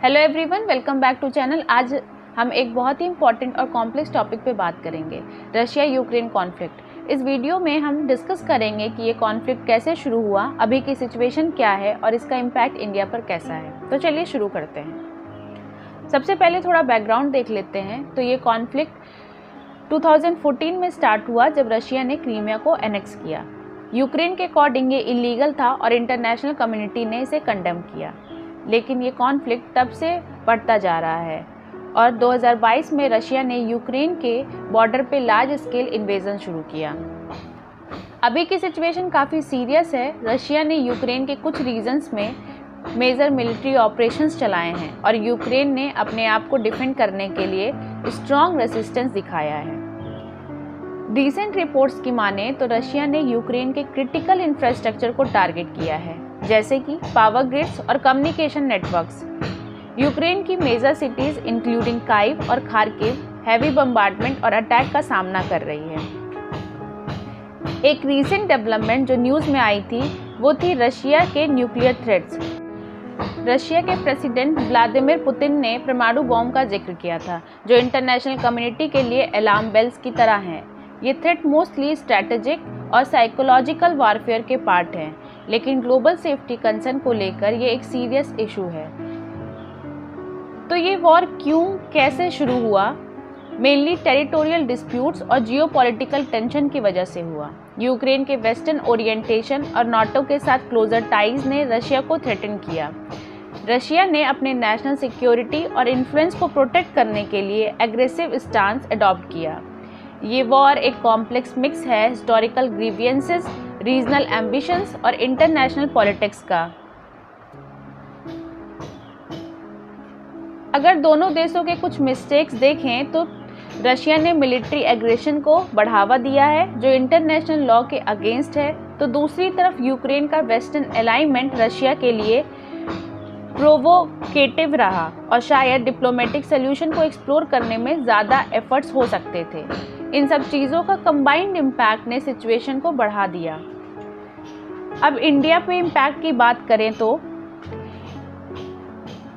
Hello everyone, welcome back to channel. आज हम एक बहुत ही इंपॉर्टेंट और कॉम्प्लेक्स टॉपिक पे बात करेंगे, रशिया यूक्रेन कॉन्फ्लिक्ट। इस वीडियो में हम डिस्कस करेंगे कि ये कॉन्फ्लिक्ट कैसे शुरू हुआ, अभी की सिचुएशन क्या है और इसका इम्पैक्ट इंडिया पर कैसा है। तो चलिए शुरू करते हैं। सबसे पहले थोड़ा बैकग्राउंड देख लेते हैं। तो ये कॉन्फ्लिक्ट 2014 में स्टार्ट हुआ जब रशिया ने क्रीमिया को एनेक्स किया। यूक्रेन के अकॉर्डिंग ये इलीगल था और इंटरनेशनल कम्युनिटी ने इसे कंडेम किया, लेकिन ये कॉन्फ्लिक्ट तब से बढ़ता जा रहा है और 2022 में रशिया ने यूक्रेन के बॉर्डर पे लार्ज स्केल इन्वेजन शुरू किया। अभी की सिचुएशन काफ़ी सीरियस है। रशिया ने यूक्रेन के कुछ रीजन्स में मेजर मिलिट्री ऑपरेशंस चलाए हैं और यूक्रेन ने अपने आप को डिफेंड करने के लिए स्ट्रॉन्ग रेसिस्टेंस दिखाया है। रिसेंट रिपोर्ट्स की माने तो रशिया ने यूक्रेन के क्रिटिकल इंफ्रास्ट्रक्चर को टारगेट किया है, जैसे कि पावर ग्रिड्स और कम्युनिकेशन नेटवर्क्स। यूक्रेन की मेजर सिटीज़ इंक्लूडिंग काइव और खार्किव हैवी बम्बार्डमेंट और अटैक का सामना कर रही है। एक रीसेंट डेवलपमेंट जो न्यूज़ में आई थी वो थी रशिया के न्यूक्लियर थ्रेट्स। रशिया के प्रेसिडेंट व्लादिमीर पुतिन ने परमाणु बॉम्ब का जिक्र किया था, जो इंटरनेशनल कम्युनिटी के लिए अलार्म बेल्स की तरह हैं। ये थ्रेट मोस्टली स्ट्रैटेजिक और साइकोलॉजिकल वारफेयर के पार्ट हैं, लेकिन ग्लोबल सेफ्टी कंसर्न को लेकर ये एक सीरियस इशू है। तो ये वॉर क्यों, कैसे शुरू हुआ? मेनली टेरिटोरियल डिस्प्यूट्स और जियोपॉलिटिकल टेंशन की वजह से हुआ। यूक्रेन के वेस्टर्न ओरिएंटेशन और नाटो के साथ क्लोजर टाइज ने रशिया को थ्रेटन किया। रशिया ने अपने नेशनल सिक्योरिटी और इन्फ्लुएंस को प्रोटेक्ट करने के लिए एग्रेसिव स्टांस अडॉप्ट किया। ये वॉर एक कॉम्प्लेक्स मिक्स है हिस्टोरिकल ग्रीवियंसेस, रीजनल एम्बिशंस और इंटरनेशनल पॉलिटिक्स का। अगर दोनों देशों के कुछ मिस्टेक्स देखें तो रशिया ने मिलिट्री एग्रेशन को बढ़ावा दिया है, जो इंटरनेशनल लॉ के अगेंस्ट है। तो दूसरी तरफ यूक्रेन का वेस्टर्न अलाइनमेंट रशिया के लिए प्रोवोकेटिव रहा और शायद डिप्लोमेटिक सल्यूशन को एक्सप्लोर करने में ज़्यादा एफर्ट्स हो सकते थे। इन सब चीज़ों का कंबाइंड इम्पैक्ट ने सिचुएशन को बढ़ा दिया। अब इंडिया पे इम्पैक्ट की बात करें तो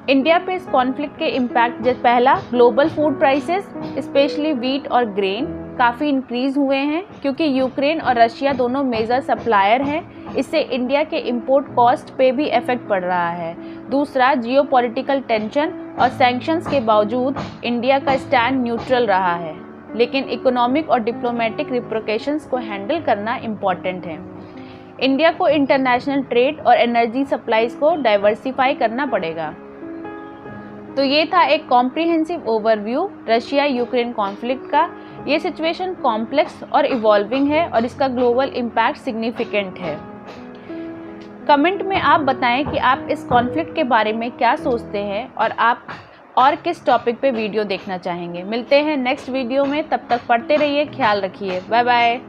इंडिया पे इस कॉन्फ्लिक्ट के इम्पैक्ट पहला, global food prices specially wheat और ग्रेन काफ़ी इंक्रीज़ हुए हैं, क्योंकि यूक्रेन और रशिया दोनों मेजर सप्लायर हैं। इससे इंडिया के इंपोर्ट कॉस्ट पे भी इफेक्ट पड़ रहा है। दूसरा, जियोपॉलिटिकल टेंशन और सैंक्शंस के बावजूद इंडिया का स्टैंड न्यूट्रल रहा है, लेकिन इकोनॉमिक और डिप्लोमेटिक रिप्रिकॉशंस को हैंडल करना इम्पॉर्टेंट है। इंडिया को इंटरनेशनल ट्रेड और एनर्जी सप्लाईज को डाइवर्सिफाई करना पड़ेगा। तो ये था एक comprehensive overview Russia Ukraine conflict का। ये सिचुएशन कॉम्प्लेक्स और इवॉल्विंग है और इसका ग्लोबल इम्पैक्ट सिग्निफिकेंट है। कमेंट में आप बताएं कि आप इस कॉन्फ्लिक्ट के बारे में क्या सोचते हैं और आप और किस टॉपिक पे वीडियो देखना चाहेंगे। मिलते हैं नेक्स्ट वीडियो में, तब तक पढ़ते रहिए, ख्याल रखिए, बाय बाय।